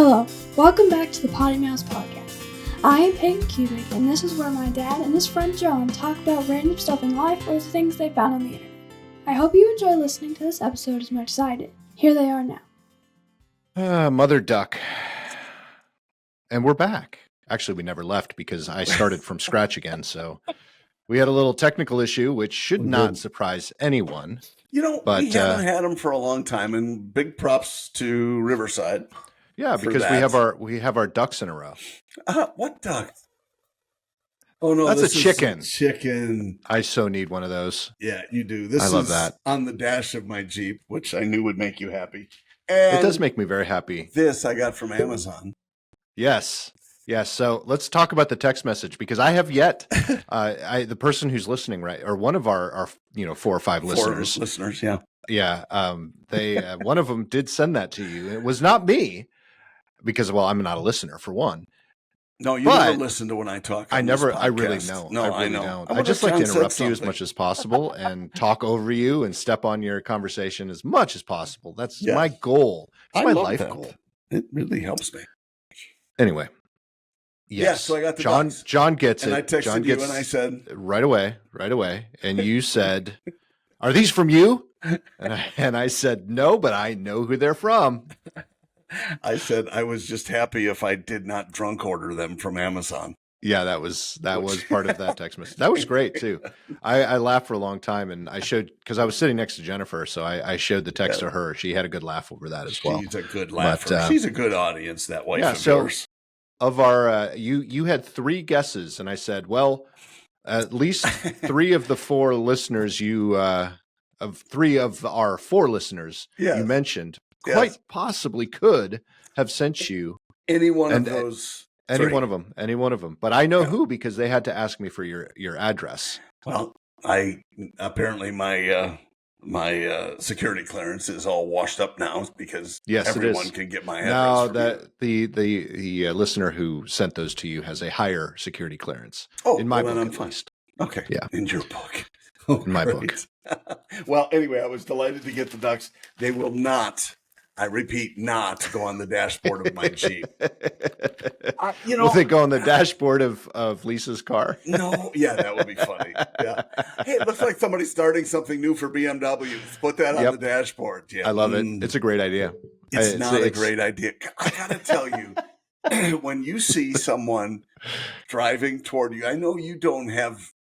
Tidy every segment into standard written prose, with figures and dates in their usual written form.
Hello, welcome back to the PoddiMouths podcast. I am Peyton Cubic, and this is where my dad and his friend John talk about random stuff in life or the things they found on the internet. I hope you enjoy listening to this episode as much as I did. Here they are now. Mother Duck. And we're back. Actually, we never left because I started from scratch again, so we had a little technical issue, which should not surprise anyone. You know, but, we haven't had them for a long time, and big props to Riverside. Yeah, because we have our ducks in a row. What duck? Oh no, that's a chicken. Chicken. I so need one of those. Yeah, you do. This I love that. On the dash of my Jeep, which I knew would make you happy. And it does make me very happy. This I got from Amazon. Yes. Yes. So let's talk about the text message because I have yet, the person who's listening, right, or one of our 4 or 5 listeners. Yeah. Yeah. They one of them did send that to you. It was not me because, well, I'm not a listener for one. No, you never listen to when I talk. I really know. No, I really know. don't. I just like to interrupt you as much as possible and talk over you and step on your conversation as much as possible. That's my goal. It's my life goal. It really helps me. Anyway. Yes. So I got the ducks. John gets it. And I texted you and I said right away. And you said, "Are these from you?" And I said, "No, but I know who they're from." I said I was just happy if I did not drunk order them from Amazon. Yeah, that was part of that text message. That was great too. I laughed for a long time, and I showed because I was sitting next to Jennifer, so I showed the text to her. She had a good laugh over that as well. She's a good laugher. She's a good audience. That wife of yours. Of our, you had 3 guesses, and I said, well, at least 3 of the 4 listeners of 3 of our 4 listeners you mentioned quite possibly could have sent you any one of those. Any one of them. But I know who because they had to ask me for your address. Well, apparently my security clearance is all washed up now because everyone can get my address. No, that the listener who sent those to you has a higher security clearance. Oh, in my book, I'm at fine. least. Okay, yeah, in your book, in my book. Well, anyway, I was delighted to get the ducks. They will not. I repeat, not go on the dashboard of my Jeep. Will they go on the dashboard of Lisa's car? No, that would be funny. Yeah. Hey, it looks like somebody's starting something new for BMW. Put that on the dashboard. Yeah. I love it. It's a great idea. It's not a great idea. I got to tell you, when you see someone driving toward you, I know you don't have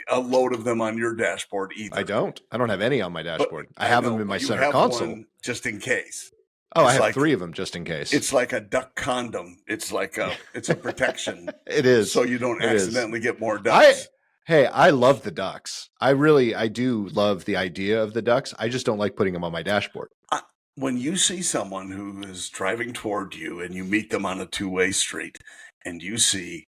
a load of them on your dashboard either. I don't have any on my dashboard. I have them in my center console just in case. Oh, I have 3 of them just in case. It's like a duck condom. It's a protection. It is. So you don't accidentally get more ducks. I love the ducks. I do love the idea of the ducks. I just don't like putting them on my dashboard. When you see someone who is driving toward you and you meet them on a 2-way street and you see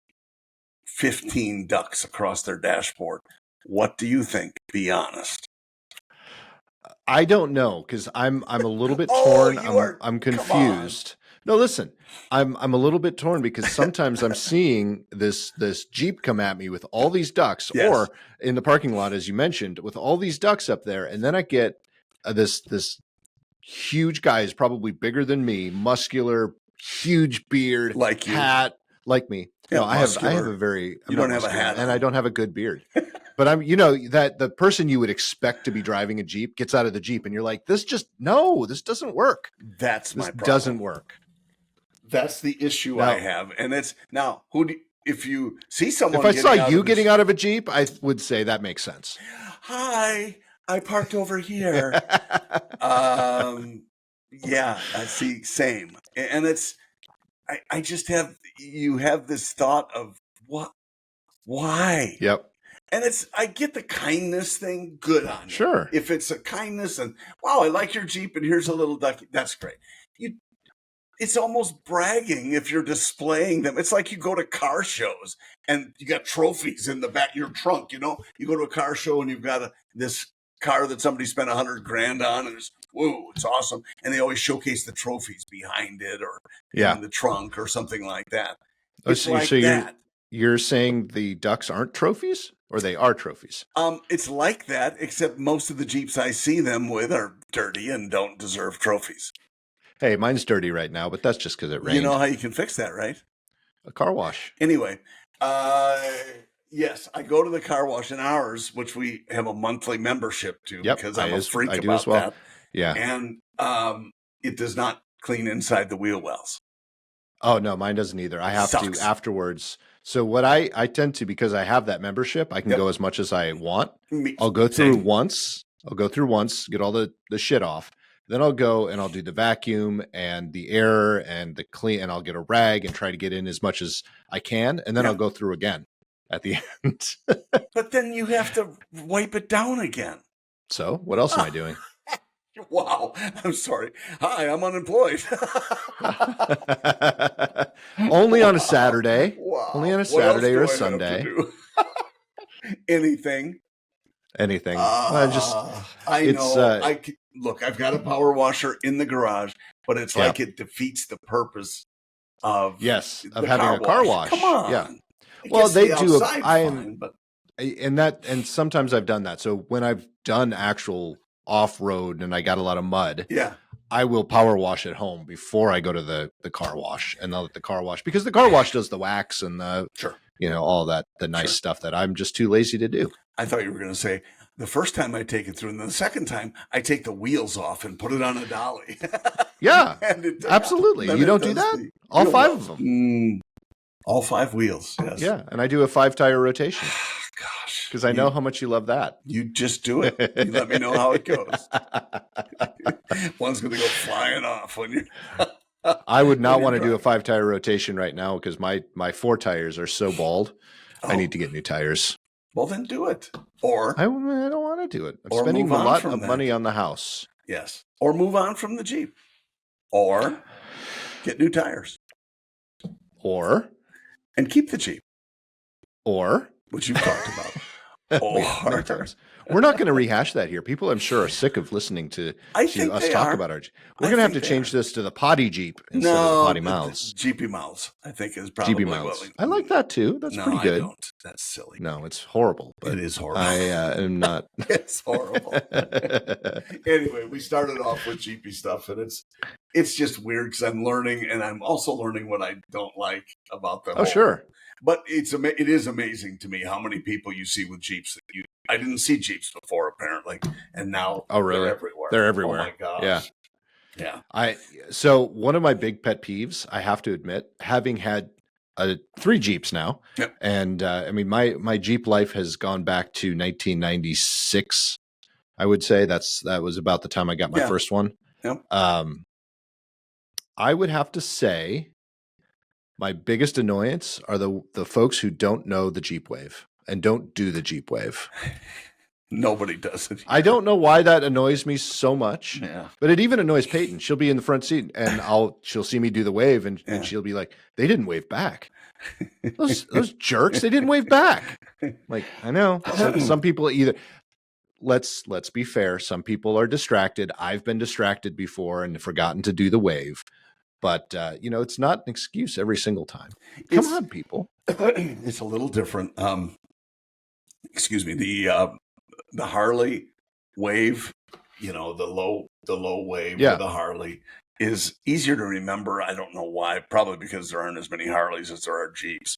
15 ducks across their dashboard, what do you think? Be honest. I don't know because I'm a little bit torn. I'm confused. No, listen, I'm a little bit torn because sometimes I'm seeing this Jeep come at me with all these ducks, or in the parking lot, as you mentioned, with all these ducks up there, and then I get this huge guy is probably bigger than me, muscular, huge beard, like you. Hat, like me. Yeah, no, I have a very. You don't have a hat, and I don't have a good beard. But that the person you would expect to be driving a Jeep gets out of the Jeep, and you're like, this doesn't work. That's my problem. Doesn't work. That's the issue I have, and it's now if you see someone. If I saw you getting out of a Jeep, I would say that makes sense. Hi, I parked over here. Yeah, I see. Same, and it's. I just have this thought of what, why? Yep. And I get the kindness thing. Good on you. Sure. If it's a kindness and wow, I like your Jeep and here's a little ducky. That's great. It's almost bragging if you're displaying them. It's like you go to car shows and you got trophies in the back of your trunk. You go to a car show and you've got this car that somebody spent $100,000 on, and it's awesome. And they always showcase the trophies behind it or in the trunk or something like that. It's like that. You're saying the ducks aren't trophies, or they are trophies? It's like that, except most of the Jeeps I see them with are dirty and don't deserve trophies. Hey, mine's dirty right now, but that's just because it rained. You know how you can fix that, right? A car wash. Anyway, yes, I go to the car wash in ours, which we have a monthly membership to because I'm a freak about that. Yeah. And it does not clean inside the wheel wells. Oh, no, mine doesn't either. I have to afterwards. So what I tend to, because I have that membership, I can go as much as I want. I'll go through once. Get all the shit off. Then I'll go and I'll do the vacuum and the air and the clean, and I'll get a rag and try to get in as much as I can. And then I'll go through again at the end. But then you have to wipe it down again. So what else am I doing? Wow. I'm sorry. Hi, I'm unemployed. Only on a Saturday. Wow. Only on a Saturday or a Sunday. Anything. I know. Look, I've got a power washer in the garage, but it's like it defeats the purpose of having a car wash. Come on. Yeah. Well, they do. And sometimes I've done that. So when I've done actual off-road and I got a lot of mud, I will power wash at home before I go to the car wash, and I'll let the car wash, because the car wash does the wax and the all that, the nice stuff that I'm just too lazy to do. I thought you were going to say the first time I take it through, and then the second time I take the wheels off and put it on a dolly. Yeah, absolutely. You don't do that? All 5 of them. All 5 wheels. Yes. Yeah, and I do a 5-tire rotation. Gosh, because I know how much you love that. You just do it. You let me know how it goes. One's going to go flying off when you. I would not want to do a 5-tire rotation right now because my 4 tires are so bald. I need to get new tires. Well, then do it. Or I don't want to do it. I'm spending a lot of money on the house. Yes. Or move on from the Jeep. Or get new tires. And keep the Jeep. Which you've talked about. We're not going to rehash that here. People, I'm sure, are sick of listening to us talk about our Jeep. We're going to have to change this to the Poddy Jeep instead of the PoddiMouths. Jeepy Mouths, I think, is probably willing. I like that too. That's pretty good. I don't. That's silly. No, it's horrible. But it is horrible. I am not. It's horrible. Anyway, we started off with Jeepy stuff, and it's just weird because I'm learning, and I'm also learning what I don't like about them. Oh, sure. But it is amazing to me how many people you see with Jeeps that I didn't see Jeeps before, apparently, and now really? They're everywhere. They're everywhere. Oh my gosh. Yeah. So one of my big pet peeves, I have to admit, having had 3 Jeeps now, and I mean my Jeep life has gone back to 1996. I would say that was about the time I got my first one. Yep. I would have to say my biggest annoyance are the folks who don't know the Jeep Wave and don't do the Jeep Wave. Nobody does it. I don't know why that annoys me so much. Yeah. But it even annoys Peyton. She'll be in the front seat and she'll see me do the wave and she'll be like, they didn't wave back. Those jerks, they didn't wave back. Like, I know. Some people either let's be fair. Some people are distracted. I've been distracted before and forgotten to do the wave. But, it's not an excuse every single time. Come on, people. It's a little different. Excuse me. The Harley wave, the low wave of the Harley is easier to remember. I don't know why. Probably because there aren't as many Harleys as there are Jeeps.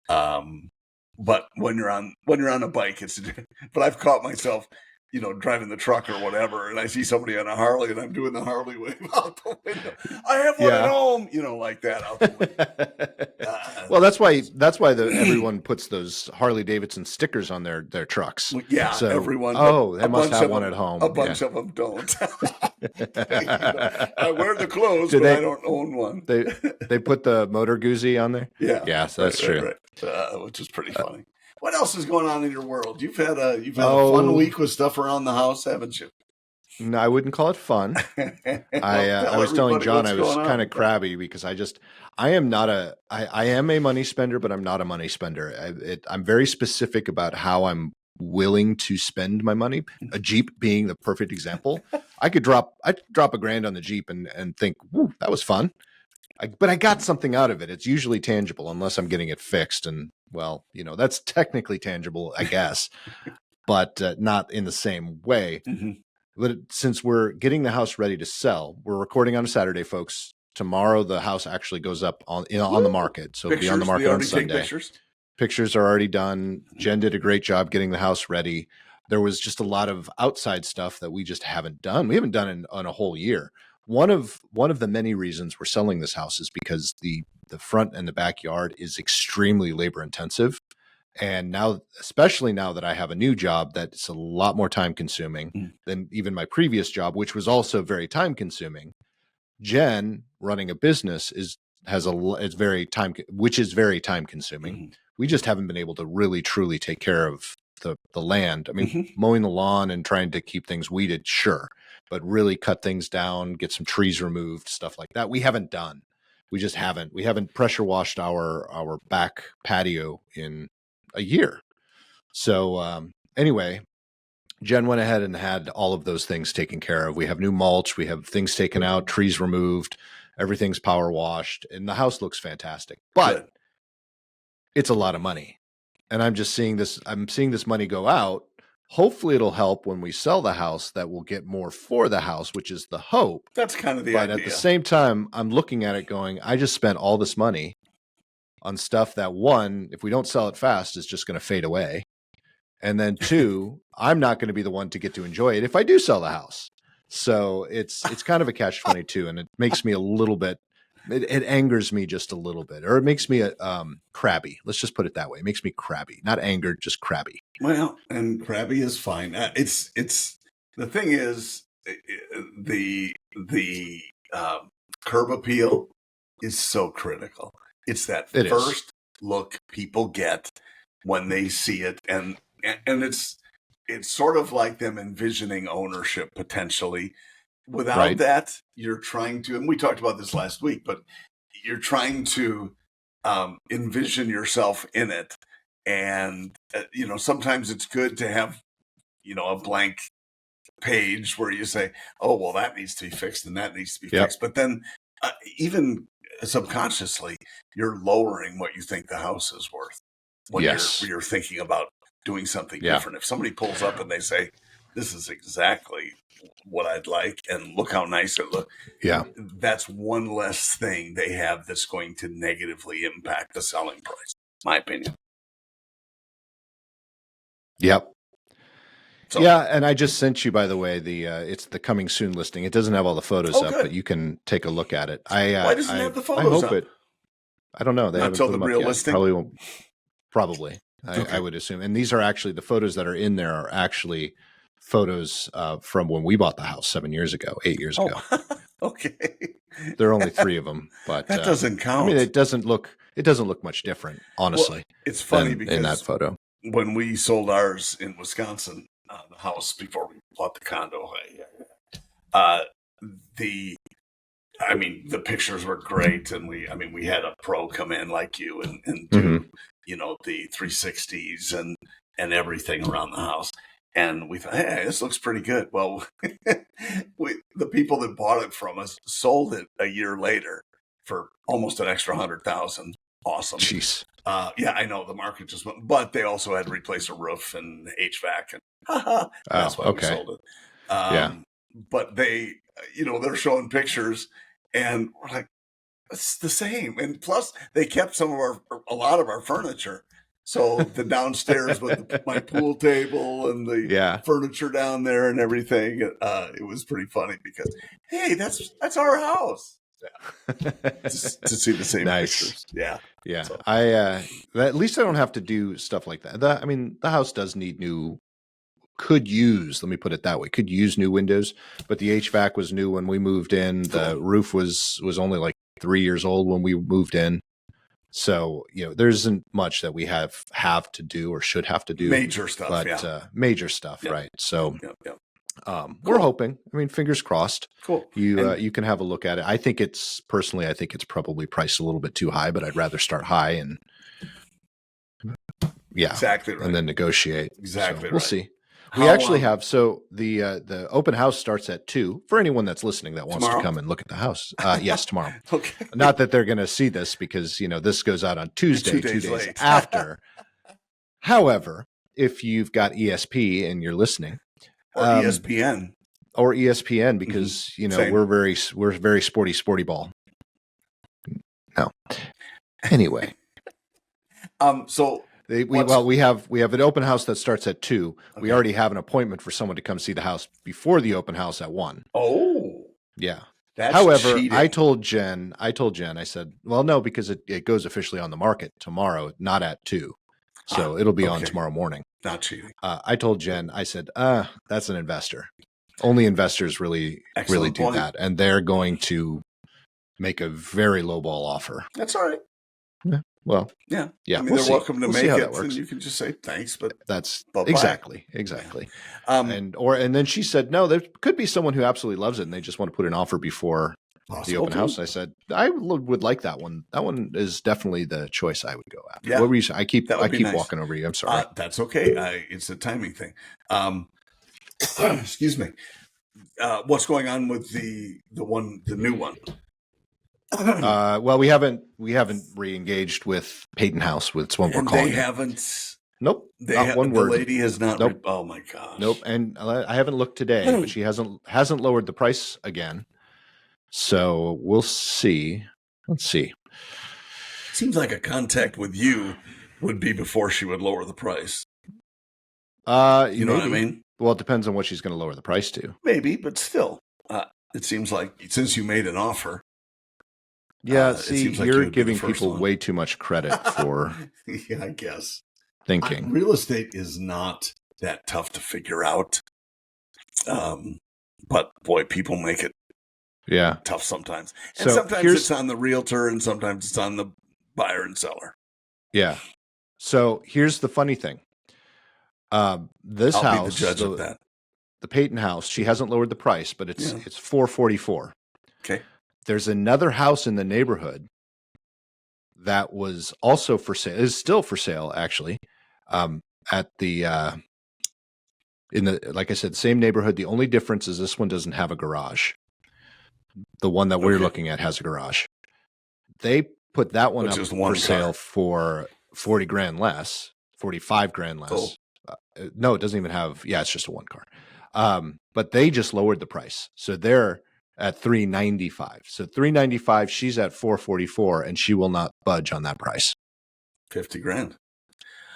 But when you're on a bike, but I've caught myself, driving the truck or whatever, and I see somebody on a Harley, and I'm doing the Harley wave out the window. I have one at home, like that out the window. Well, that's why everyone puts those Harley Davidson stickers on their trucks. Yeah, so, everyone. They must have one at home. A bunch of them don't. I wear the clothes, but I don't own one. They put the Motor Guzzi on there. Yeah, so that's true. Right. Which is pretty funny. What else is going on in your world? You've had a fun week with stuff around the house, haven't you? No, I wouldn't call it fun. I was telling John I was kind of crabby because I am a money spender, but I'm not a money spender. I'm very specific about how I'm willing to spend my money. A Jeep being the perfect example. I could drop $1,000 on the Jeep and think, woo, that was fun. But I got something out of it. It's usually tangible unless I'm getting it fixed. And well, that's technically tangible, I guess, but not in the same way. Mm-hmm. But since we're getting the house ready to sell, we're recording on a Saturday, folks. Tomorrow, the house actually goes up on the market. So it'll be on the market on Sunday. Pictures are already done. Jen did a great job getting the house ready. There was just a lot of outside stuff that we just haven't done. We haven't done in a whole year. One of the many reasons we're selling this house is because the front and the backyard is extremely labor intensive. And now, especially now that I have a new job, that's a lot more time consuming than even my previous job, which was also very time consuming. Jen running a business is very time consuming. We just haven't been able to really truly take care of the land. I mean, mowing the lawn and trying to keep things weeded, sure, but really cut things down, get some trees removed, stuff like that. We haven't done. We just haven't. We haven't pressure washed our back patio in a year. So anyway, Jen went ahead and had all of those things taken care of. We have new mulch. We have things taken out, trees removed. Everything's power washed, and the house looks fantastic. But it's a lot of money, and I'm just seeing this. I'm seeing this money go out. Hopefully, it'll help when we sell the house. That we'll get more for the house, which is the hope. That's kind of the idea. But at the same time, I'm looking at it going, I just spent all this money on stuff that, one, if we don't sell it fast, is just going to fade away. And then two, I'm not going to be the one to get to enjoy it if I do sell the house. So it's kind of a catch-22, and it makes me a little bit, it angers me just a little bit, or it makes me crabby. Let's just put it that way. It makes me crabby, not angered, just crabby. Well, and crabby is fine. It's the thing is the curb appeal is so critical. It's that first look people get when they see it, and it's sort of like them envisioning ownership potentially. Without that, you're trying to, and we talked about this last week, but you're trying to envision yourself in it. And, sometimes it's good to have, a blank page where you say, oh, well, that needs to be fixed and that needs to be fixed. But then even subconsciously, you're lowering what you think the house is worth when you're thinking about doing something different. If somebody pulls up and they say, this is exactly what I'd like, and look how nice it looks. Yeah. That's one less thing they have that's going to negatively impact the selling price, my opinion. Yep. So, yeah, and I just sent you, by the way, it's the coming soon listing. It doesn't have all the photos up, but you can take a look at it. Why doesn't it have the photos up? I don't know. They haven't put them up yet. Listing? Probably won't. Probably. I would assume. And these are actually, the photos that are in there are actually photos from when we bought the house 8 years ago. Okay. There are only 3 of them, but that doesn't count. I mean, it doesn't look much different, honestly. Well, it's funny because in that photo, when we sold ours in Wisconsin, the house before we bought the condo, the pictures were great, and we had a pro come in like you and do the 360s and everything around the house. And we thought, hey, this looks pretty good. Well, the people that bought it from us sold it a year later for almost an extra $100,000. Awesome. Jeez. Yeah, I know the market just went, but they also had to replace a roof and HVAC, and that's why we sold it. But they, they're showing pictures, and we're like, it's the same. And plus, they kept a lot of our furniture. So the downstairs with my pool table and the furniture down there and everything, it was pretty funny because, hey, that's our house. Just to see the same pictures. Yeah. So. At least I don't have to do stuff like that. The house does need could use new windows, but the HVAC was new when we moved in. The roof was only like 3 years old when we moved in. So, there isn't much that we have to do or should have to do. Major stuff, major stuff, right? So, we're hoping. Fingers crossed. Cool. You can have a look at it. I think it's probably priced a little bit too high, but I'd rather start high and exactly right, and then negotiate. Exactly, so we'll see. We actually have the open house starts at 2 for anyone that's listening that wants to come and look at the house. Yes, tomorrow. Okay. Not that they're going to see this because this goes out on Tuesday, 2 days after. However, if you've got ESP and you're listening, or ESPN, or ESPN because Same. we're very sporty ball. No. Anyway. So we have an open house that starts at 2:00. Okay. We already have an appointment for someone to come see the house before the open house at 1:00. Oh. Yeah. That's However, cheating. I told Jen, I said, well, no, because it goes officially on the market tomorrow, not at 2:00. So it'll be on tomorrow morning. Not cheating. I told Jen, I said, that's an investor. Only investors really do that. And they're going to make a very low ball offer. That's all right. Yeah. Well, yeah. I mean, they're welcome to make it, and you can just say thanks, but that's bye-bye. exactly. Yeah. And then she said, no, there could be someone who absolutely loves it, and they just want to put an offer before the open house. I said, I would like that one. That one is definitely the choice I would go after. Yeah. What were you saying? I keep nice. walking over you. I'm sorry. That's okay. It's a timing thing. Excuse me. What's going on with the new one? Well, we haven't re-engaged with Peyton House. It's what we're calling. They haven't. Nope. Not one word. The lady has not. Nope. Oh my gosh. Nope. And I haven't looked today, but she hasn't lowered the price again. So we'll see. Let's see. Seems like a contact with you would be before she would lower the price. You know what I mean? Well, it depends on what she's going to lower the price to. Maybe, but still, it seems like since you made an offer. Yeah, see, you're giving people way too much credit for. Yeah, I guess. Thinking real estate is not that tough to figure out. But boy, people make it. Yeah, tough sometimes. And sometimes it's on the realtor, and sometimes it's on the buyer and seller. Yeah. So here's the funny thing. This I'll house, be the judge of that. The Peyton house, she hasn't lowered the price, but it's $444. Okay. There's another house in the neighborhood that was also for sale. Is still for sale, actually. At the in the like I said, same neighborhood. The only difference is this one doesn't have a garage. The one that we're looking at has a garage. They put that one up for sale for $40,000 less, $45,000 less. Oh. No, it doesn't even have. Yeah, it's just a one car. But they just lowered the price, so they're at $395. So $395. She's at $444, and she will not budge on that price. $50,000.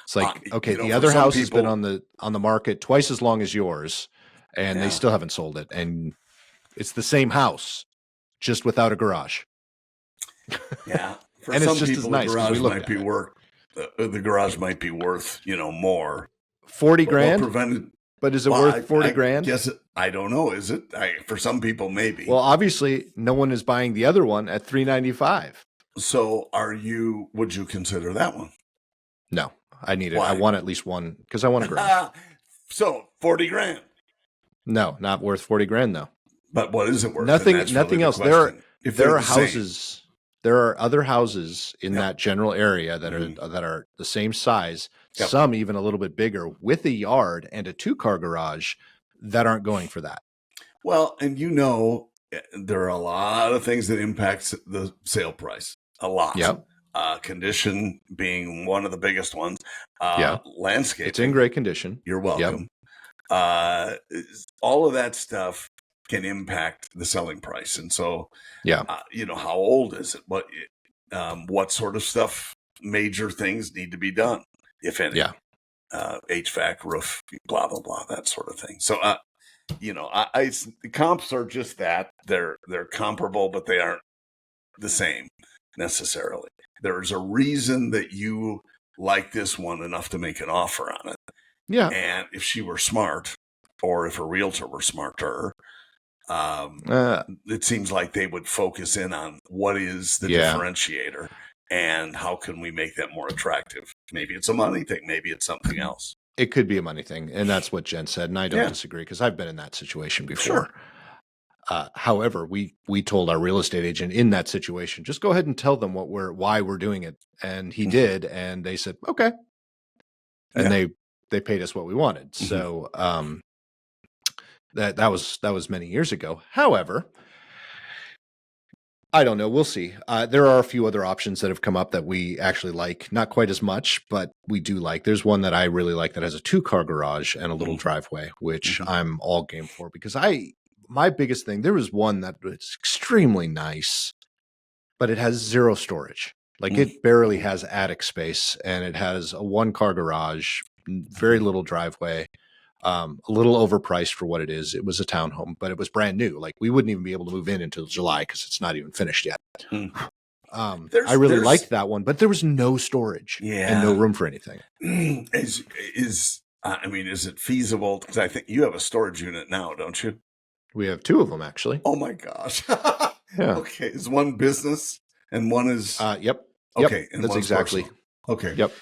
It's like okay, the other house has been on the market twice as long as yours, and they still haven't sold it. And it's the same house, just without a garage. Yeah, and it's just as nice. The garage might be worth. The garage might be worth more. $40,000. But is it worth $40,000? Yes, I don't know. Is it? For some people, maybe. Well, obviously, no one is buying the other one at $395. So, would you consider that one? No, I need it. Why? I want at least one because I want a garage. So $40,000. No, not worth $40,000 though. But what is it worth? Nothing else. There are houses. There are other houses in that general area that are the same size. Yep. Some even a little bit bigger with a yard and a 2-car garage that aren't going for that. Well, and there are a lot of things that impacts the sale price. A lot. Yep. Condition being one of the biggest ones. Landscape. It's in great condition. You're welcome. Yep. All of that stuff can impact the selling price. And so, how old is it? What sort of stuff, major things need to be done, if any? Yeah. HVAC, roof, blah, blah, blah, that sort of thing. So, the comps are just that. They're comparable, but they aren't the same necessarily. There's a reason that you like this one enough to make an offer on it. Yeah. And if she were smart, or if a realtor were smarter, it seems like they would focus in on what is the differentiator and how can we make that more attractive. Maybe it's a money thing. Maybe it's something else. It could be a money thing. And that's what Jen said. And I don't disagree because I've been in that situation before. Sure. However, we told our real estate agent in that situation, just go ahead and tell them why we're doing it. And he did. And they said, okay. And they paid us what we wanted. Mm-hmm. So, that was many years ago. However, I don't know. We'll see. There are a few other options that have come up that we actually like. Not quite as much, but we do like. There's one that I really like that has a 2-car garage and a little driveway, which I'm all game for because I my biggest thing, there was one that was extremely nice, but it has zero storage. Like it barely has attic space, and it has a 1-car garage, very little driveway, a little overpriced for what it is. It was a townhome, but it was brand new. Like we wouldn't even be able to move in until July because it's not even finished yet. I really liked that one, but there was no storage and no room for anything. I mean, is it feasible? Because I think you have a storage unit now, don't you? We have 2 of them, actually. Oh my gosh. Yeah. Okay. Is one business and one is Yep. Okay. And that's exactly personal. Okay. Yep.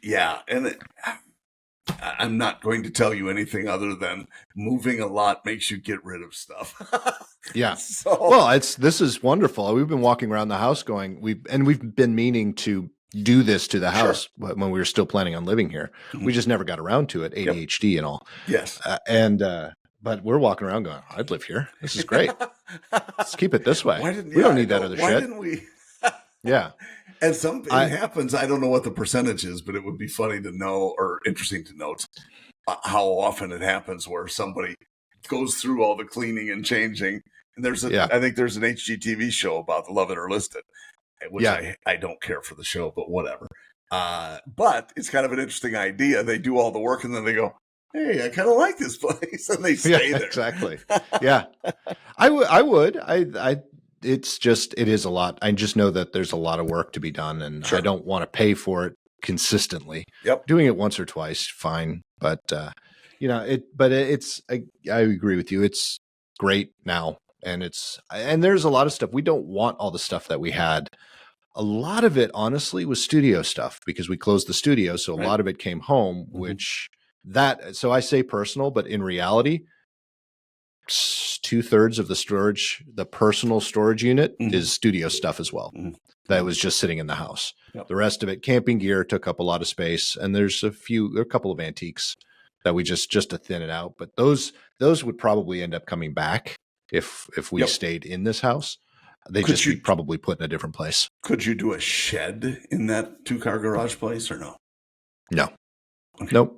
Yeah. And I'm not going to tell you anything other than moving a lot makes you get rid of stuff. Yeah. So, well, this is wonderful. We've been walking around the house going, we've been meaning to do this to the house when we were still planning on living here. We just never got around to it, ADHD and all. Yes. But we're walking around going, I'd live here. This is great. Let's keep it this way. We don't need that other shit. Why didn't we? Yeah. And something happens. I don't know what the percentage is, but it would be funny to know or interesting to note how often it happens where somebody goes through all the cleaning and changing. And I think there's an HGTV show about the Love It or List It, which I don't care for the show, but whatever. But it's kind of an interesting idea. They do all the work and then they go, hey, I kind of like this place. And they stay there. Exactly. Yeah. I would. It is a lot. I just know that there's a lot of work to be done, and I don't want to pay for it consistently. Yep. Doing it once or twice, fine. But, I agree with you. It's great now. And there's a lot of stuff. We don't want all the stuff that we had. A lot of it, honestly, was studio stuff because we closed the studio. So a lot of it came home, so I say personal, but in reality, 2/3 of the personal storage unit is studio stuff as well. That was just sitting in the house. Yep. The rest of it, camping gear, took up a lot of space. And there's a couple of antiques that we just to thin it out. But those would probably end up coming back if we stayed in this house. They'd be probably put in a different place. Could you do a shed in that 2-car garage place or no? No. Okay. Nope.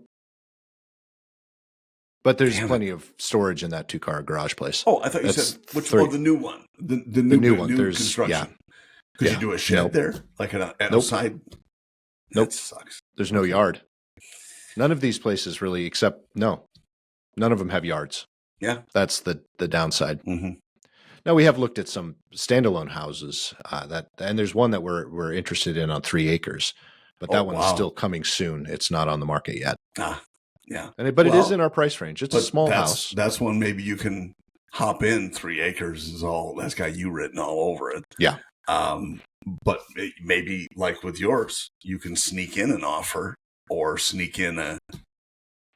But there's plenty of storage in that 2-car garage place. Oh, I thought you said which one? The new one. The new one. There's construction. Could you do a shed there, like outside? Nope. That sucks. There's no yard. None of these places really, none of them have yards. Yeah, that's the downside. Now we have looked at some standalone houses and there's one that we're interested in on 3 acres, but that one's still coming soon. It's not on the market yet. Yeah. But it is in our price range. It's a small house. That's one maybe you can hop in. 3 acres is all. That's got you written all over it. Yeah. But maybe like with yours, you can sneak in an offer or sneak in a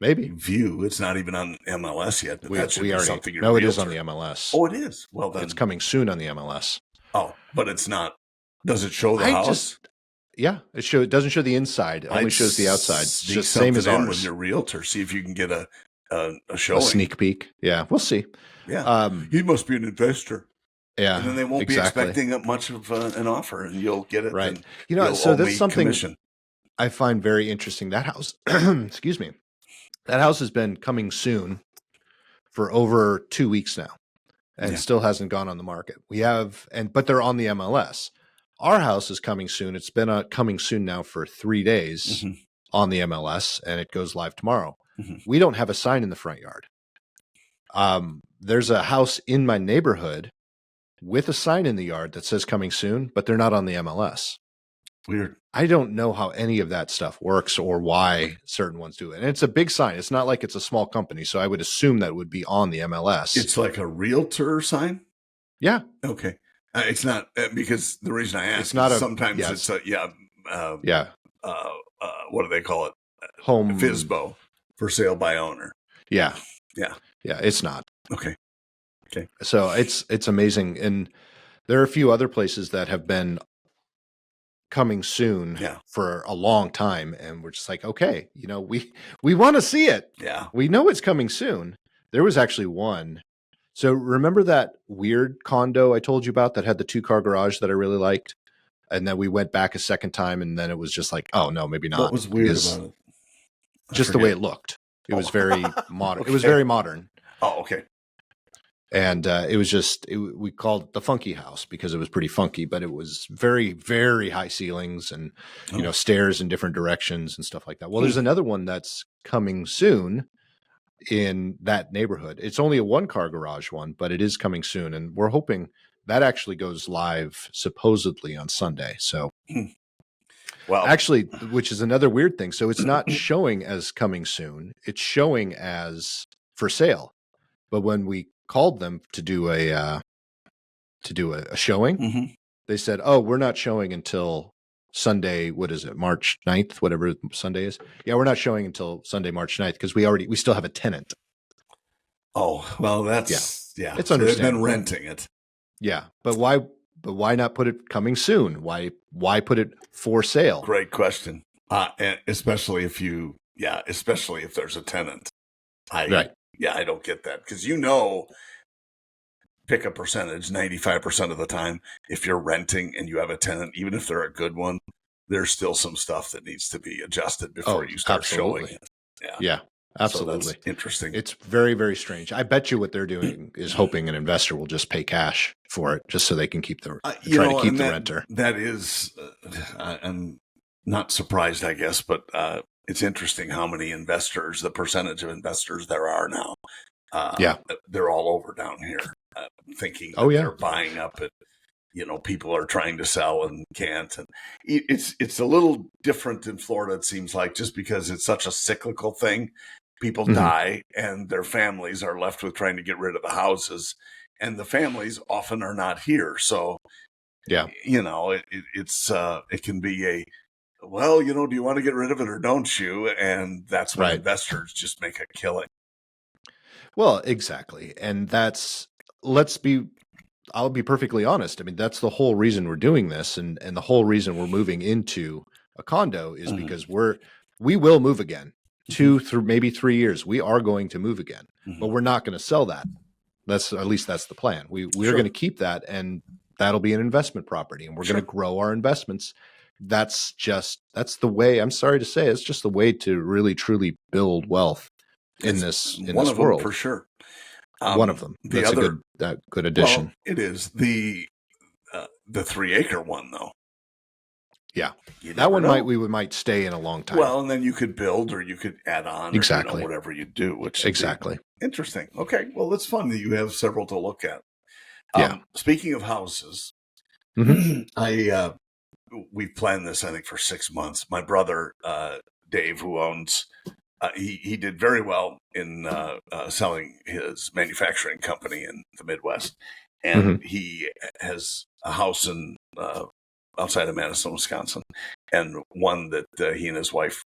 view. It's not even on MLS yet. But that should be something you're it is on the MLS. Oh, it is? Well, then. It's coming soon on the MLS. Oh, but it's not. Does it show the house? It doesn't show the inside. It only shows the outside. It's just same as ours. With your realtor, see if you can get a showing. A sneak peek. Yeah, we'll see. Yeah, he must be an investor. Yeah, and then they won't be expecting much of an offer, and you'll get it. Right. So that's something I find very interesting. That house, excuse me, that house has been coming soon for over 2 weeks now, and still hasn't gone on the market. But they're on the MLS. Our house is coming soon. It's been coming soon now for 3 days on the MLS, and it goes live tomorrow. We don't have a sign in the front yard. There's a house in my neighborhood with a sign in the yard that says coming soon, but they're not on the MLS. Weird. I don't know how any of that stuff works or why certain ones do it. And it's a big sign. It's not like it's a small company, so I would assume that it would be on the MLS. It's like a realtor sign? Yeah. Okay. It's not because the reason I ask it's not sometimes it's what do they call it? Home FSBO, for sale by owner. Yeah. It's not. Okay. So it's amazing, and there are a few other places that have been coming soon for a long time, and we're just like, okay, we want to see it. Yeah, we know it's coming soon. There was actually one. So remember that weird condo I told you about that had the 2-car garage that I really liked? And then we went back a second time, and then it was just like, oh, no, maybe not. What was weird about it? Just the way it looked. It was very modern. Okay. It was very modern. Oh, okay. And it was we called it the funky house because it was pretty funky, but it was very, very high ceilings and, stairs in different directions and stuff like that. Well, there's another one that's coming soon in that neighborhood. It's only a 1-car garage one, but it is coming soon. And we're hoping that actually goes live supposedly on Sunday. So well, actually, which is another weird thing. So it's not showing as coming soon. It's showing as for sale. But when we called them to do a showing, they said, "Oh, we're not showing until Sunday. What is it, March 9th, whatever Sunday is? Yeah, we're not showing until Sunday, March 9th, because we still have a tenant." Oh, well, that's it's so understandable. They've been renting it. Yeah, but why not put it coming soon? Why put it for sale? Great question. And especially if there's a tenant. Right. Yeah, I don't get that because pick a percentage, 95% of the time, if you're renting and you have a tenant, even if they're a good one, there's still some stuff that needs to be adjusted before you start showing it. Yeah, absolutely. So that's interesting. It's very, very strange. I bet you what they're doing is hoping an investor will just pay cash for it just so they can keep the renter. That is, I'm not surprised, I guess, but it's interesting how many investors, the percentage of investors there are now. They're all over down here thinking that they're buying up it. People are trying to sell and can't. And it's a little different in Florida, it seems like, just because it's such a cyclical thing. People die and their families are left with trying to get rid of the houses. And the families often are not here. So, it can be do you want to get rid of it or don't you? And that's when investors just make a killing. Well, exactly. And I'll be perfectly honest. I mean, that's the whole reason we're doing this. And the whole reason we're moving into a condo is because we will move again. 2 through maybe 3 years. We are going to move again, but we're not going to sell that. At least that's the plan. We're going to keep that, and that'll be an investment property, and we're going to grow our investments. That's the way. I'm sorry to say, it's just the way to really truly build wealth in this world, for sure. One of them. That's a good addition. Well, it is the 3-acre one, though. Yeah, that one we might stay in a long time. Well, and then you could build or you could add on, exactly, or whatever you do. Which exactly interesting. Okay, well, it's fun that you have several to look at. Speaking of houses, we've planned this, I think, for 6 months. My brother Dave, who owns, he did very well in selling his manufacturing company in the Midwest, and he has a house in outside of Madison, Wisconsin, and one that he and his wife,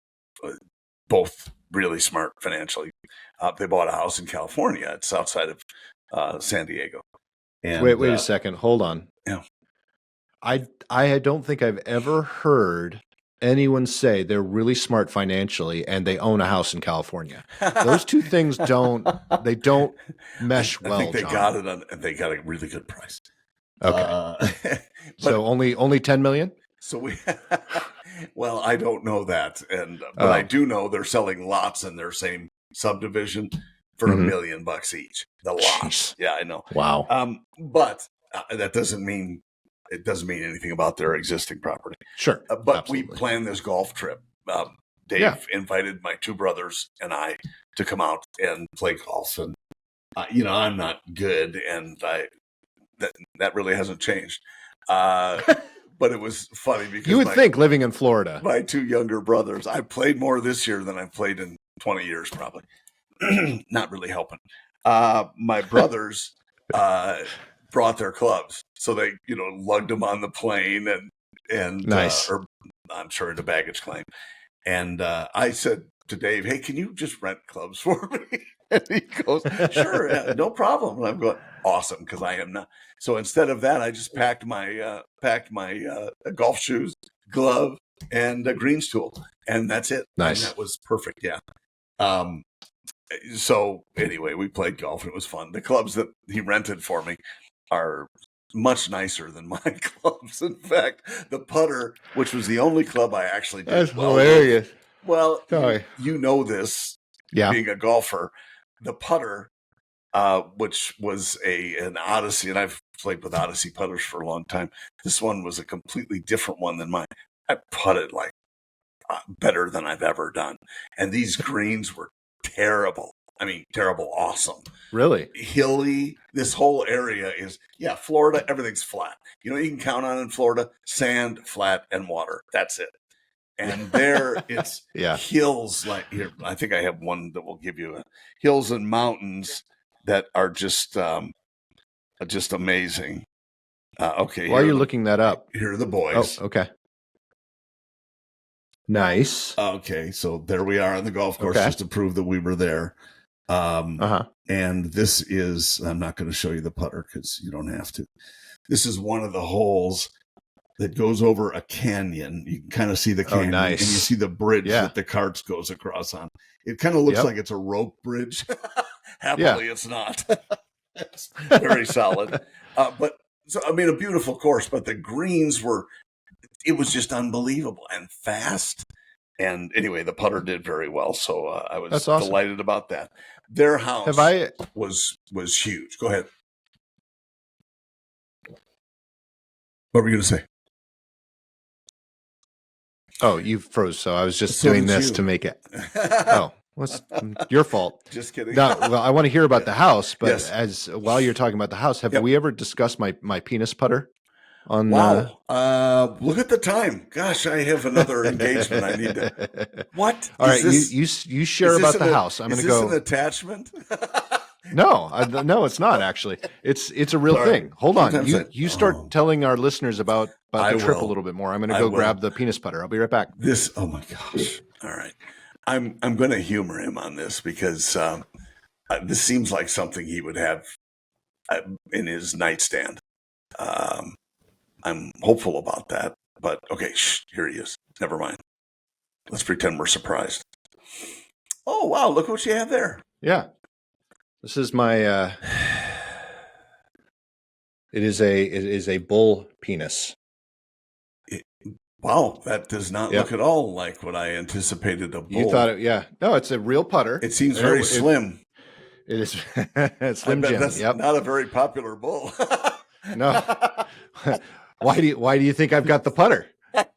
both really smart financially, they bought a house in California. It's outside of San Diego. And, wait a second. Hold on. Yeah. I don't think I've ever heard anyone say they're really smart financially and they own a house in California. Those two things don't mesh well. I think they got a really good price. Okay. So only 10 million? So well, I don't know that. But I do know they're selling lots in their same subdivision for $1 million each. The lots. Jeez. Yeah, I know. Wow. But that doesn't mean anything about their existing property. Sure. But absolutely. we planned this golf trip. Dave invited my 2 brothers and I to come out and play golf. And, I'm not good. And that really hasn't changed. But it was funny because you would think living in Florida, my 2 younger brothers, I played more this year than I've played in 20 years, probably. Not really helping. My brothers brought their clubs, so they lugged them on the plane and nice. Or I'm sure in a baggage claim. And I said to Dave, "Hey, can you just rent clubs for me?" And he goes, "Sure, yeah, no problem." And I'm going, "Awesome," because I am not. So instead of that, I just packed my golf shoes, glove, and a greens tool, and that's it. Nice. And that was perfect. Yeah. So anyway, we played golf and it was fun. The clubs that he rented for me are much nicer than my clubs. In fact, the putter, which was the only club I actually did That's hilarious. Well, you know this, being a golfer, the putter which was an Odyssey, and I've played with Odyssey putters for a long time. This one was a completely different one than mine. I putted like better than I've ever done, and these greens were terrible. I mean, terrible, awesome. Really? Hilly. This whole area is, Florida, everything's flat. You know what you can count on in Florida? Sand, flat, and water. That's it. And there it's hills like here. I think I have one that will give you hills and mountains that are just amazing. Okay. While you're looking that up, here are the boys. Oh, okay. Nice. Okay, so there we are on the golf course, just to prove that we were there. And this is, I'm not going to show you the putter because you don't have to. This is one of the holes that goes over a canyon. You can kind of see the canyon, and you see the bridge that the carts goes across on. It kind of looks like it's a rope bridge. Happily, it's not. It's very solid. But so, I mean, a beautiful course, but the greens it was just unbelievable and fast. And anyway, the putter did very well. So I was delighted about that. Their house was huge. Go ahead. What were you going to say? Oh, you froze. So I was just doing this to make it. Oh, what's your fault? Just kidding. No, well, I want to hear about the house, but while you're talking about the house, have we ever discussed my penis putter? Wow. Look at the time. Gosh, I have another engagement. I need to. What? All right, you share about the house. I'm going to go. Is this an attachment? No, it's not actually. It's a real thing. Hold on. You start telling our listeners about the trip a little bit more. I'm going to go grab the penis putter. I'll be right back. Oh my gosh. All right. I'm going to humor him on this because this seems like something he would have in his nightstand. I'm hopeful about that, but okay, here he is. Never mind. Let's pretend we're surprised. Oh, wow, look what you have there. Yeah. This is my it is a bull penis. Wow, that does not look at all like what I anticipated a bull. You thought it, no, it's a real putter. It seems very slim. It is Slim Jim. That's not a very popular bull. No. Why do you think I've got the putter?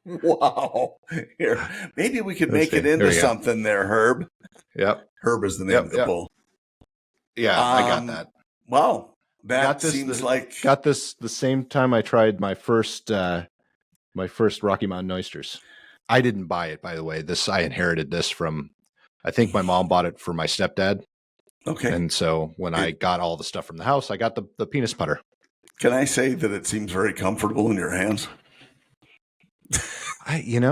Wow. Here, maybe we could make it into something there, Herb. Yep. Herb is the name of the bull. Yeah, I got that. Wow. That seems like got this the same time I tried my first Rocky Mountain oysters. I didn't buy it, by the way. I inherited this from, I think my mom bought it for my stepdad. Okay. And so when I got all the stuff from the house, I got the penis putter. Can I say that it seems very comfortable in your hands? Something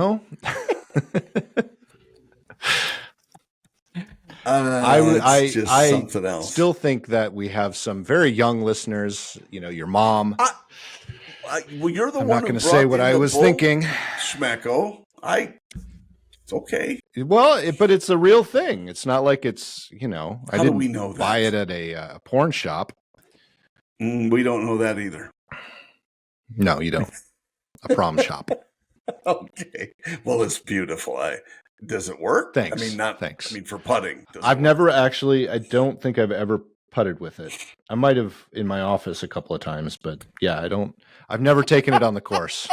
else. Still think that we have some very young listeners. Your mom. Well, you're the I'm one. not going to say what I was thinking. Schmecko. It's okay. Well, but it's a real thing. It's not like it's I How do we know that? Buy it at a porn shop. We don't know that either. No, you don't. A prom shop. Okay. Well, it's beautiful. Does it work? Thanks. I mean, thanks. I mean, for putting. I've never actually. I don't think I've ever putted with it. I might have in my office a couple of times, but yeah, I don't. I've never taken it on the course.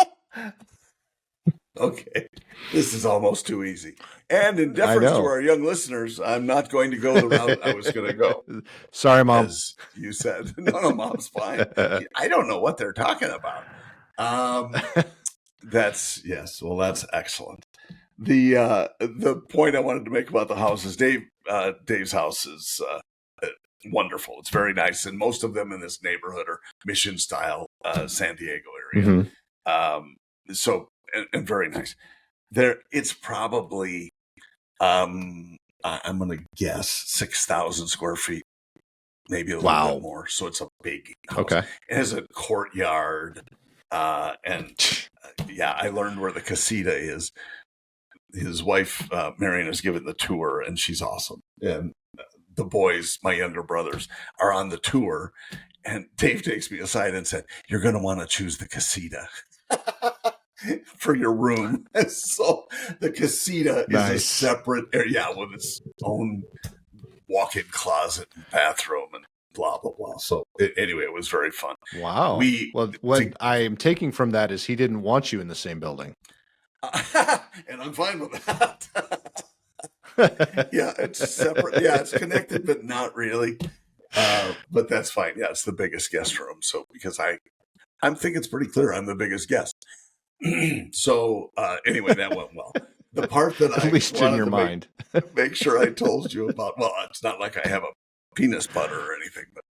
Okay. This is almost too easy. And in deference to our young listeners, I'm not going to go the route I was going to go. Sorry, Mom. As you said. No, Mom's fine. I don't know what they're talking about. That's excellent. The point I wanted to make about the house is Dave's house is wonderful. It's very nice. And most of them in this neighborhood are Mission style San Diego area. Mm-hmm. So, and very nice. It's probably, I'm going to guess 6,000 square feet, maybe a little bit more. So it's a big house. Okay. It has a courtyard. I learned where the casita is. His wife, Marion, has given the tour, and she's awesome. And the boys, my younger brothers, are on the tour. And Dave takes me aside and said, "You're going to want to choose the casita." For your room. So the casita is a separate area with its own walk-in closet and bathroom. And blah, blah, blah. So anyway, it was very fun. Wow. Well, what I'm taking from that is he didn't want you in the same building. And I'm fine with that. Yeah, it's separate. Yeah, it's connected, but not really. But that's fine. Yeah, it's the biggest guest room. So because I think it's pretty clear I'm the biggest guest. So anyway, that went well. The part that at least in your mind, make sure I told you about. Well, it's not like I have a penis butter or anything, but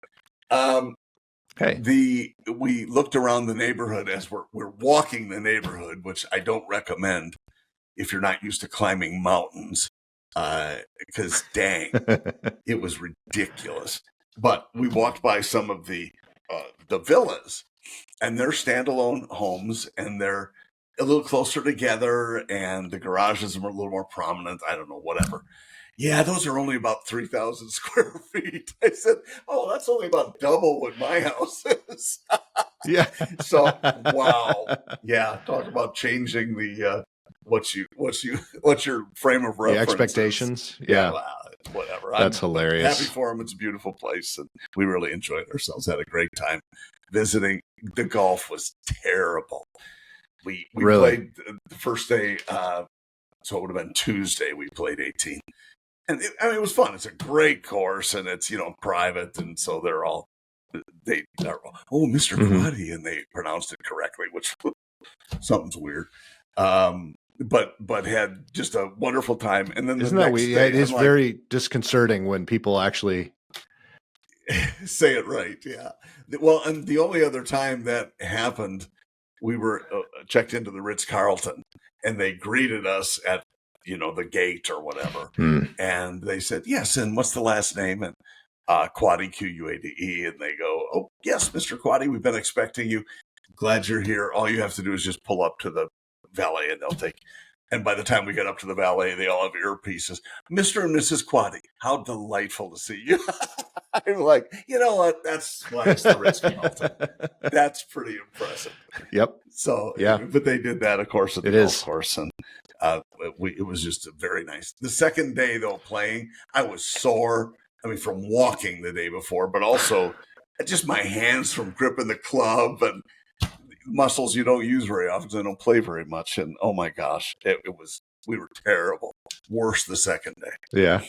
hey, we looked around the neighborhood as we're walking the neighborhood, which I don't recommend if you're not used to climbing mountains, because dang, it was ridiculous. But we walked by some of the villas, and they're standalone homes, and they're a little closer together, and the garages are a little more prominent. I don't know, whatever. Yeah, those are only about 3,000 square feet. I said, oh, that's only about double what my house is. Yeah. So, wow. Yeah, talk about changing the what's your frame of reference? The expectations. Yeah, well, whatever. That's hilarious. Happy for them. It's a beautiful place, and we really enjoyed ourselves. Had a great time visiting. The golf was terrible. We played the first day, so it would have been Tuesday. We played 18, and it was fun. It's a great course, and it's private, and so they are Mr. Quaddy, and they pronounced it correctly, which something's weird. But had just a wonderful time, and then isn't that weird? Yeah, it is very disconcerting when people actually say it right. Yeah. Well, and the only other time that happened, we were checked into the Ritz-Carlton, and they greeted us at the gate or whatever, and they said, yes, and what's the last name? And Quaddy, Quade, and they go, oh yes, Mr. Quaddy, we've been expecting you. Glad you're here. All you have to do is just pull up to the valet, and they'll take. And by the time we get up to the valet, they all have earpieces. Mr. and Mrs. Quaddy, how delightful to see you. I'm like, you know what? That's why it's the Ritz-Carlton. That's pretty impressive. Yep. So yeah, but they did that, of course, at the golf course, and it was just very nice. The second day, though, playing, I was sore. I mean, from walking the day before, but also just my hands from gripping the club and muscles you don't use very often because I don't play very much. And oh my gosh, we were terrible. Worse the second day. Yeah.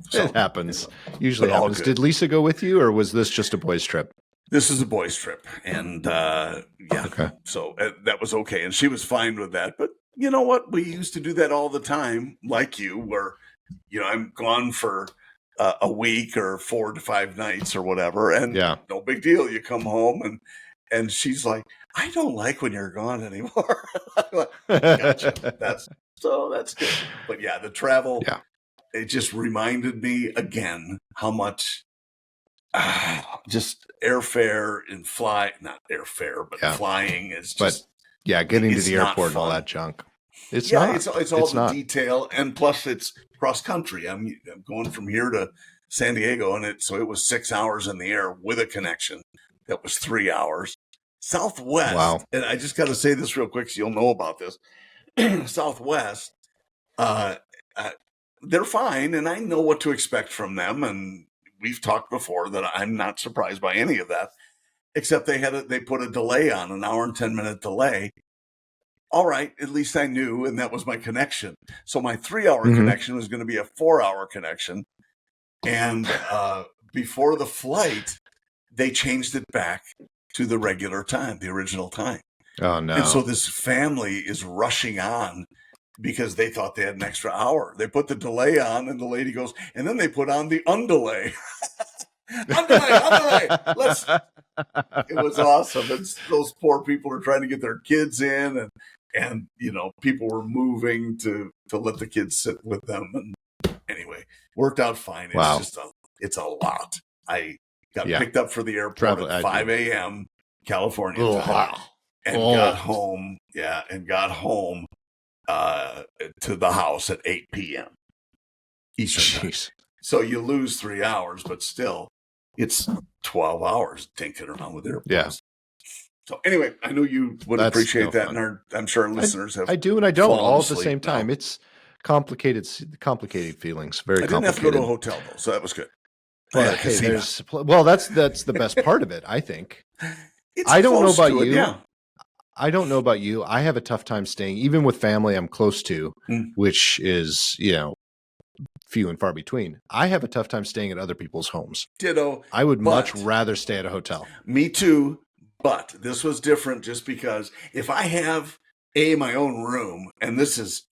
So, it happens. Usually happens. Did Lisa go with you, or was this just a boys' trip? This is a boys' trip. And so that was okay. And she was fine with that. But you know what? We used to do that all the time, like you, where, I'm gone for a week or 4 to 5 nights or whatever. And no big deal. You come home and she's like, I don't like when you're gone anymore. I'm like, gotcha. That's good. But yeah, the travel, it just reminded me again how much just airfare and not airfare, but flying is just. But getting to the airport and all that junk. It's all the detail, and plus it's cross country. I'm going from here to San Diego, and it was 6 hours in the air with a connection that was 3 hours. Southwest, wow. And I just got to say this real quick so you'll know about this. Southwest, they're fine, and I know what to expect from them, and we've talked before that I'm not surprised by any of that, except they put a delay on, an hour and 10-minute delay. All right, at least I knew, and that was my connection. So my 3-hour connection was going to be a 4-hour connection, and before the flight, they changed it back to the regular time, the original time. Oh, no. And so this family is rushing on because they thought they had an extra hour. They put the delay on, and the lady goes, and then they put on the undelay. Undelay. It was awesome. Those poor people are trying to get their kids in, and people were moving to let the kids sit with them. And anyway, worked out fine. It's just it's a lot. I got picked up for the airport at 5 a.m. California time, and got home. Yeah, and got home to the house at 8 p.m. Eastern time. So you lose 3 hours, but still, it's 12 hours tinking around with airplanes. Yeah. So anyway, I know you would appreciate that, and I'm sure our listeners have. I do, and I don't, all at the same time. It's complicated feelings. Very complicated. I didn't have to go to a hotel though, so that was good. Well, hey, that's the best part of it, I think. I don't know about you. Yeah. I don't know about you. I have a tough time staying, even with family I'm close to, which is, few and far between. I have a tough time staying at other people's homes. Ditto. I would much rather stay at a hotel. Me too. But this was different just because if I have my own room, and this is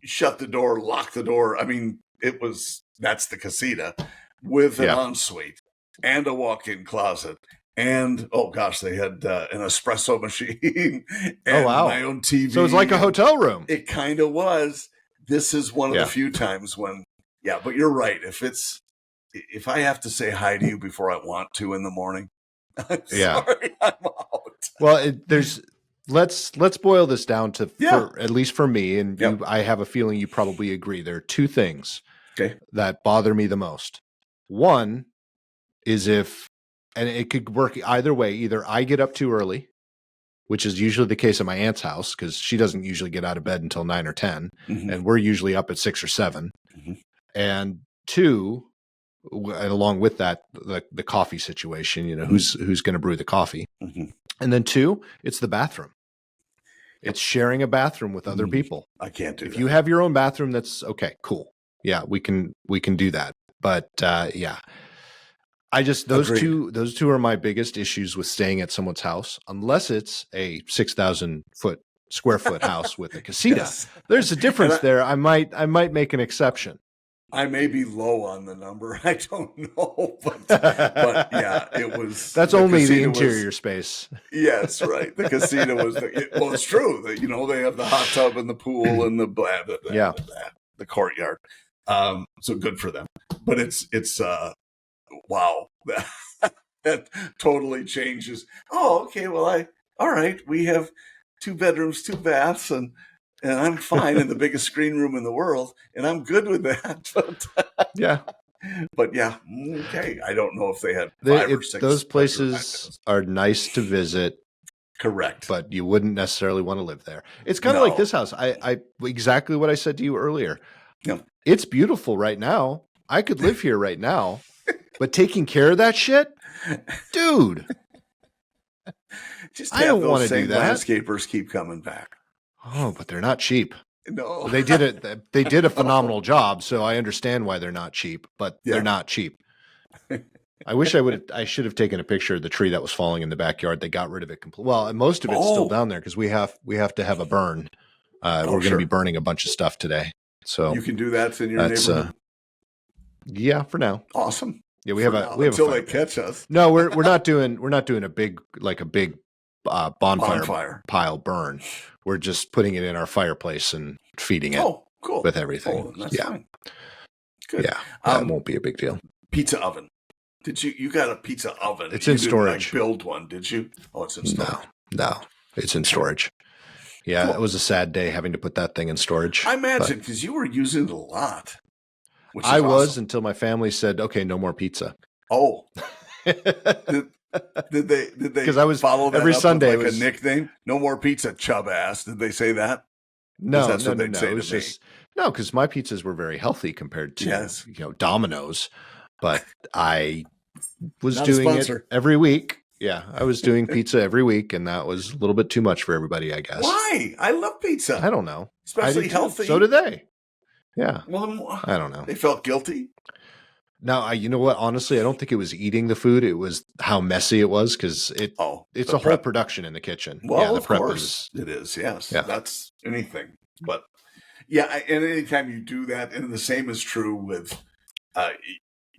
shut the door, lock the door. I mean, that's the casita with an ensuite and a walk-in closet. And, oh gosh, they had an espresso machine and my own TV. So it's like a hotel room. It kind of was. This is one of the few times when, but you're right. If I have to say hi to you before I want to in the morning, I'm sorry, I'm out. Well, let's boil this down to, at least for me, and I have a feeling you probably agree. There are two things that bother me the most. One is and it could work either way. Either I get up too early, which is usually the case at my aunt's house because she doesn't usually get out of bed until 9 or 10, and we're usually up at 6 or 7. And two, along with that, the coffee situation, who's going to brew the coffee. And then two, it's the bathroom. It's sharing a bathroom with other people. I can't do that. If you have your own bathroom, that's okay, cool. Yeah, we can do that. But I just those two are my biggest issues with staying at someone's house, unless it's a 6,000 square foot house with a casita. There's a difference there. I might make an exception. I may be low on the number. I don't know, but yeah, it was. That's only the interior space. Yes, right. The casita was. It's true that they have the hot tub and the pool and the the courtyard. So good for them. But it's wow. That totally changes. Oh, okay. Well, all right. We have 2 bedrooms, 2 baths, and I'm fine in the biggest screen room in the world, and I'm good with that. But okay. I don't know if they had 5 or 6. Those places are nice to visit. Correct. But you wouldn't necessarily want to live there. It's kind of like this house. I exactly what I said to you earlier. Yep. It's beautiful right now. I could live here right now, but taking care of that shit, dude. I don't want to do that. Landscapers keep coming back. Oh, but they're not cheap. No, they did it. They did a phenomenal job, so I understand why they're not cheap. But they're not cheap. I wish I should have taken a picture of the tree that was falling in the backyard. They got rid of it completely. Well, and most of it's still down there because we have to have a burn. We're going to be burning a bunch of stuff today. So you can do that in your neighborhood. For now. Awesome. Yeah, we have until they catch us. No, we're not doing a big bonfire pile burn. We're just putting it in our fireplace and feeding it cool. with everything. Oh, that's fine. Good. Yeah, that won't be a big deal. Pizza oven. Did you got a pizza oven? It's in storage. Didn't, build one, did you? Oh, it's in storage. No, it's in storage. Yeah, It was a sad day having to put that thing in storage. I imagine because you were using it a lot. I was until my family said, "Okay, no more pizza." Oh, did they? Because I was follow that every up Sunday with a nickname. No more pizza, Chubb ass. Did they say that? No. It was just because my pizzas were very healthy compared to Domino's, but I was doing it every week. Yeah, I was doing pizza every week, and that was a little bit too much for everybody, I guess. Why? I love pizza. I don't know. Especially healthy. So do they. Yeah. Well, I don't know. They felt guilty. Now, you know what? Honestly, I don't think it was eating the food. It was how messy it was because it's a whole production in the kitchen. Well, of course it is. Yes. Yeah. That's anything. But and anytime you do that, and the same is true with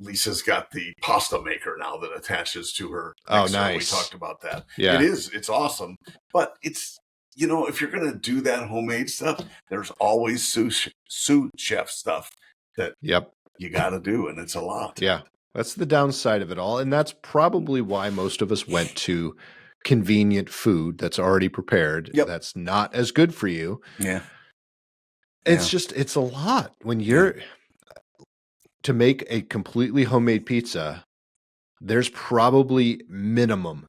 Lisa's got the pasta maker now that attaches to her. Oh, nice. We talked about that. Yeah. It's awesome. But it's, if you're going to do that homemade stuff, there's always sous chef stuff that you got to do. And it's a lot. Yeah. That's the downside of it all. And that's probably why most of us went to convenient food that's already prepared. That's not as good for you. Yeah. It's a lot when you're... To make a completely homemade pizza, there's probably minimum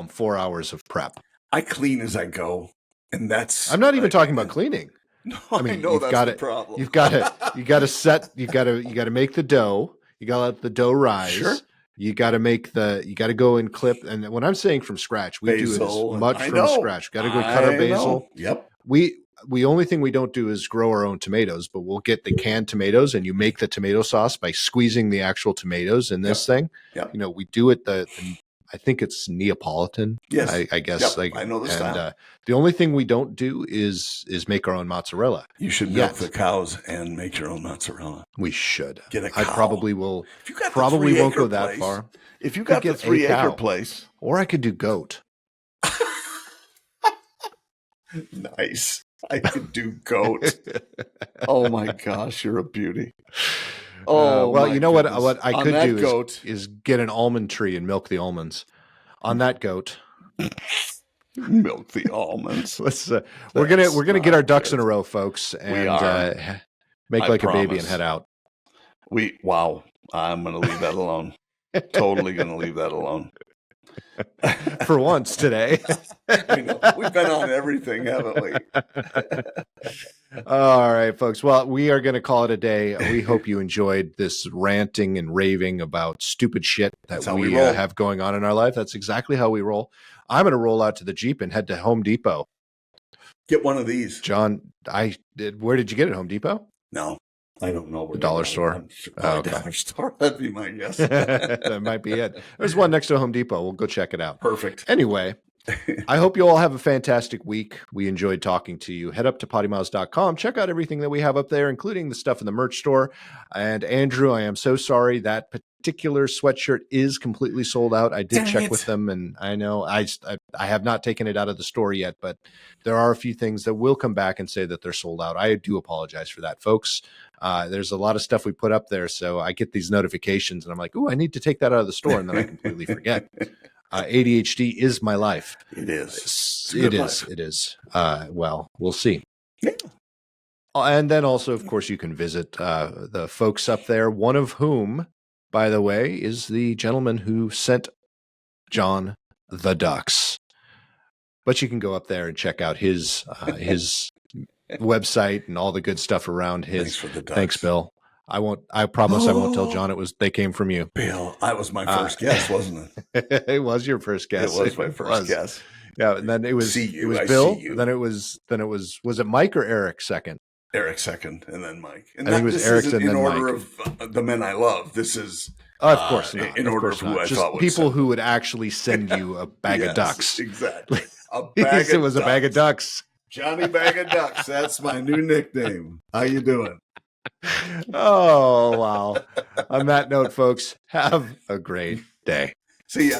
4 hours of prep. I clean as I go, and that's. I'm not even talking about cleaning. No, I mean, I know that's the problem. You got to make the dough. You got to let the dough rise. Sure. You got to go and clip. And when I'm saying from scratch, we do it as much from scratch. Got to go cut our basil. Yep. We only thing we don't do is grow our own tomatoes, but we'll get the canned tomatoes, and you make the tomato sauce by squeezing the actual tomatoes in this thing. Yep. You know, we do it I think it's Neapolitan. Yes. I guess. Yep. I know the style. The only thing we don't do is make our own mozzarella. You should milk the cows and make your own mozzarella. We should. Get a cow. I probably will. If you got probably won't go that far. If you got the 3-acre place. Or I could do goat. Nice. I could do goat. Oh my gosh, you're a beauty. Oh, well, you know goodness. what I could do is get an almond tree and milk the almonds on that goat. Milk the almonds. We're gonna get our ducks in a row, folks, and make like a baby and head out. Wow. I'm gonna leave that alone. Totally gonna leave that alone. For once today. I know. We've been on everything, haven't we? All right, folks. Well, we are going to call it a day. We hope you enjoyed this ranting and raving about stupid shit that we have going on in our life. That's exactly how we roll. I'm going to roll out to the Jeep and head to Home Depot. Get one of these. John, where did you get it, Home Depot? No. I don't know. The dollar store. Dollar store. That'd be my guess. That might be it. There's one next to Home Depot. We'll go check it out. Perfect. Anyway, I hope you all have a fantastic week. We enjoyed talking to you. Head up to PoddiMouths.com. Check out everything that we have up there, including the stuff in the merch store. And Andrew, I am so sorry that particular sweatshirt is completely sold out. I did check with them, and I know I have not taken it out of the store yet, but there are a few things that will come back and say that they're sold out. I do apologize for that, folks. There's a lot of stuff we put up there, so I get these notifications, and I'm like, "Ooh, I need to take that out of the store," and then I completely forget. ADHD is my life. It is. It is. Well, we'll see. Yeah. And then also, of course, you can visit the folks up there, one of whom, by the way, is the gentleman who sent John the ducks. But you can go up there and check out his website and all the good stuff around his. Thanks for the ducks. Thanks, Bill. I promise I won't tell John they came from you. Bill, that was my first guess, wasn't it? It was your first guess. It was my first guess. Yeah, and then it was Bill. Then it was it Mike or Eric second? Eric second, and then Mike. And I think it was Eric and then Mike. In order of the men I love. This is of course not. In order of who I just thought would people who would actually send you a bag of ducks. Exactly. A bag it was a bag of ducks. Johnny Bag of Ducks. That's my new nickname. How you doing? Oh, wow. On that note, folks, have a great day. See ya.